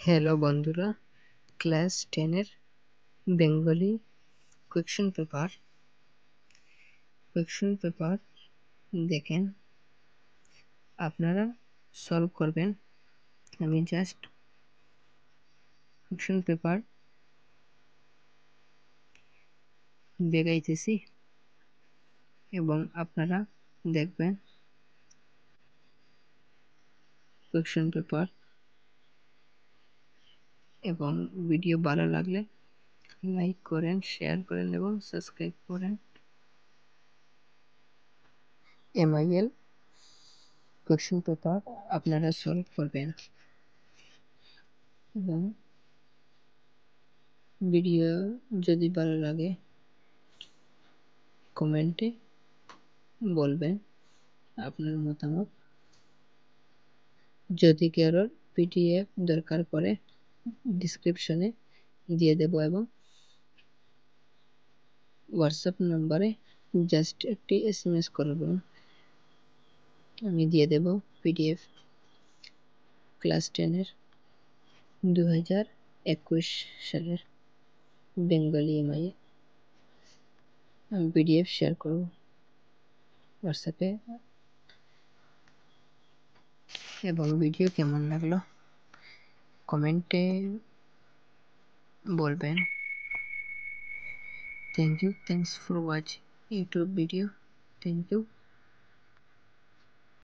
Hello বন্ধুরা, class 10-এর Bengali question paper দেখেন, আপনারা সলভ করবেন। আমি জাস্ট কোয়েশ্চেন পেপার দেখাইতেছি এবং আপনারা দেখবেন কোয়েশ্চেন পেপার। এবং ভিডিও ভালো লাগলে লাইক করেন, শেয়ার করেন এবং সাবস্ক্রাইব করেন। MIL কোয়েশ্চেন পেপার আপনারা সলভ করবেন এবং ভিডিও যদি ভালো লাগে কমেন্টে বলবেন আপনার মতামত। যদি কারোর PDF দরকার পড়ে ডিসক্রিপশনে দিয়ে দেব এবং হোয়াটসঅ্যাপ নাম্বারে জাস্ট একটি SMS করবেন, আমি দিয়ে দেব PDF ক্লাস 10-এর 2021 সালের বেঙ্গলি MIL আমি PDF শেয়ার করব হোয়াটসঅ্যাপে। এবং ভিডিও কেমন লাগলো কমেন্টে বলবেন। Thanks for watching YouTube video. Thank you.